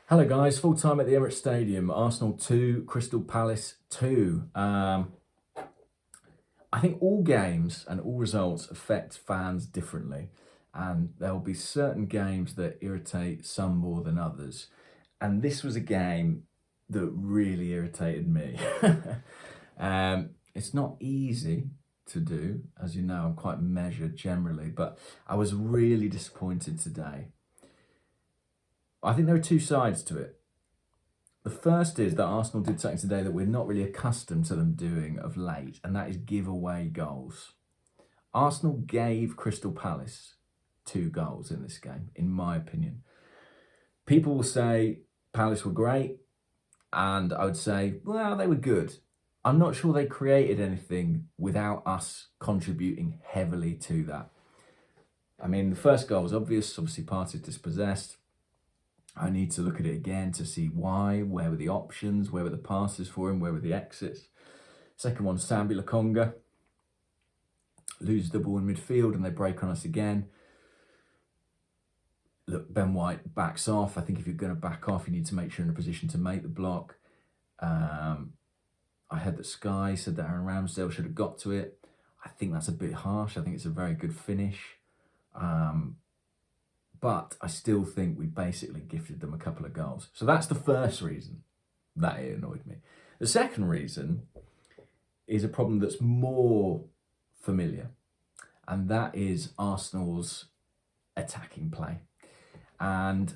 Hello guys, full time at the Emirates Stadium. Arsenal 2, Crystal Palace 2. I think all games and all results affect fans differently, and there will be certain games that irritate some more than others. And this was a game that really irritated me. It's not easy to do, as you know, I'm quite measured generally, but I was really disappointed today. I think there are two sides to it. The first is that Arsenal did something today that we're not really accustomed to them doing of late, and that is give away goals. Arsenal gave Crystal Palace 2 goals in this game, in my opinion. People will say Palace were great, and I would say, well, they were good. I'm not sure they created anything without us contributing heavily to that. I mean, the first goal was obvious, obviously Partey dispossessed. I need to look at it again to see why, where were the options, where were the passes for him, where were the exits. Second one, Sambi Lokonga loses the ball in midfield and they break on us again. Look, Ben White backs off. I think if you're going to back off, you need to make sure you're in a position to make the block. I heard that Sky said that Aaron Ramsdale should have got to it. I think that's a bit harsh. I think it's a very good finish. But I still think we basically gifted them a couple of goals. So that's the first reason that it annoyed me. The second reason is a problem that's more familiar, and that is Arsenal's attacking play. And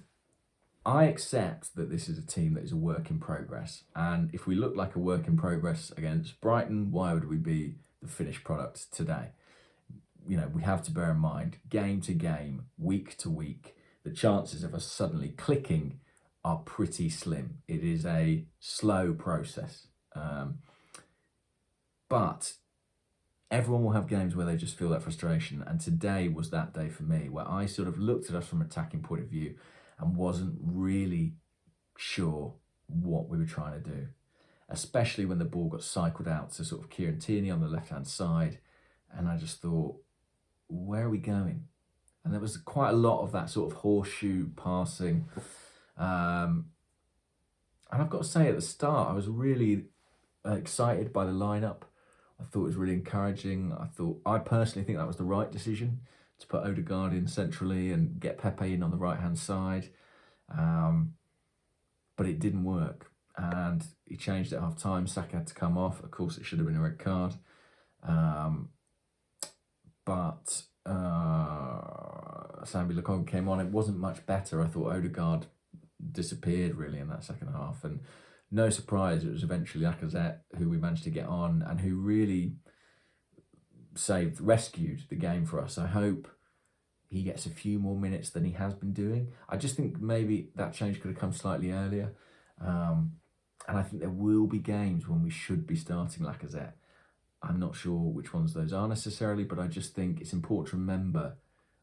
I accept that this is a team that is a work in progress. And if we look like a work in progress against Brighton, why would we be the finished product today? You know, we have to bear in mind, game to game, week to week, the chances of us suddenly clicking are pretty slim. It is a slow process. But everyone will have games where they just feel that frustration. And today was that day for me, where I sort of looked at us from an attacking point of view and wasn't really sure what we were trying to do, especially when the ball got cycled out to sort of Kieran Tierney on the left-hand side. And I just thought, where are we going? And there was quite a lot of that sort of horseshoe passing. And I've got to say, at the start, I was really excited by the lineup. I thought it was really encouraging. I personally think that was the right decision to put Odegaard in centrally and get Pepe in on the right-hand side. But it didn't work. And he changed at half-time. Saka had to come off. Of course, it should have been a red card. But Sambi Lokonga came on. It wasn't much better. I thought Odegaard disappeared really in that second half, and no surprise, it was eventually Lacazette who we managed to get on and who really rescued the game for us. I hope he gets a few more minutes than he has been doing. I just think maybe that change could have come slightly earlier, and I think there will be games when we should be starting Lacazette. I'm not sure which ones those are necessarily, but I just think it's important to remember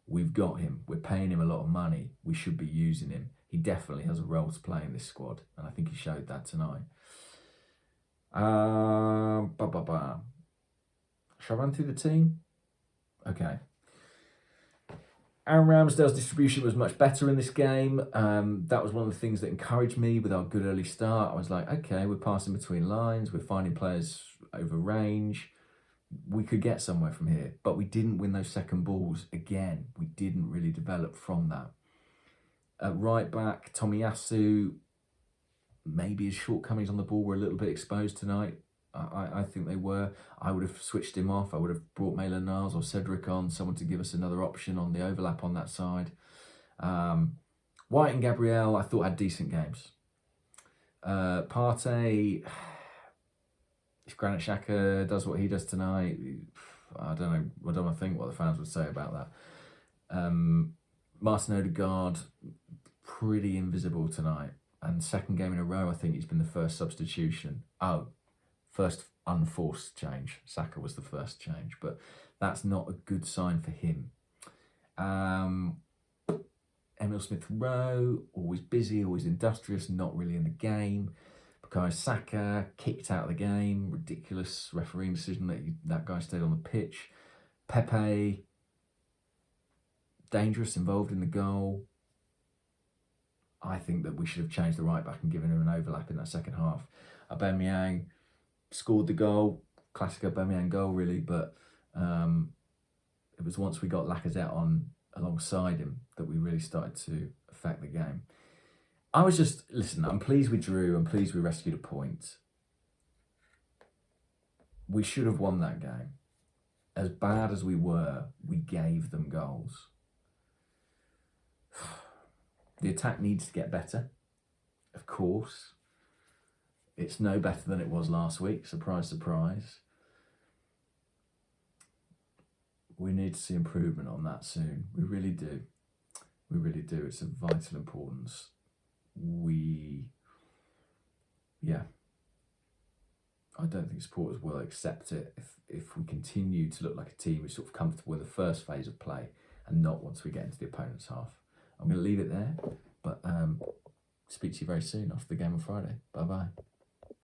we've got him. We're paying him a lot of money. We should be using him. He definitely has a role to play in this squad, and I think he showed that tonight. Shall I run through the team? Okay. Aaron Ramsdale's distribution was much better in this game. That was one of the things that encouraged me with our good early start. I was like, okay, we're passing between lines. We're finding players over range. We could get somewhere from here. But we didn't win those second balls. Again, we didn't really develop from that. At right back, Tomiyasu, maybe his shortcomings on the ball were a little bit exposed tonight. I think they were. I would have switched him off. I would have brought Maitland-Niles or Cedric on, someone to give us another option on the overlap on that side. White and Gabriel, I thought had decent games. Partey, if Granit Xhaka does what he does tonight, I don't know. I don't think what the fans would say about that. Martin Odegaard, pretty invisible tonight. And second game in a row, I think he's been the first substitution. First unforced change. Saka was the first change, but that's not a good sign for him. Emile Smith-Rowe, always busy, always industrious, not really in the game. Bukayo Saka, kicked out of the game. Ridiculous refereeing decision that guy stayed on the pitch. Pepe, dangerous, involved in the goal. I think that we should have changed the right back and given him an overlap in that second half. Aubameyang scored the goal, classic Aubameyang goal really, but it was once we got Lacazette on alongside him that we really started to affect the game. Listen, I'm pleased we drew, I'm pleased we rescued a point. We should have won that game. As bad as we were, we gave them goals. The attack needs to get better, of course. It's no better than it was last week, surprise, surprise. We need to see improvement on that soon. We really do. We really do. It's of vital importance. I don't think supporters will accept it if we continue to look like a team who's sort of comfortable in the first phase of play and not once we get into the opponent's half. I'm going to leave it there, but speak to you very soon after the game on Friday. Bye-bye.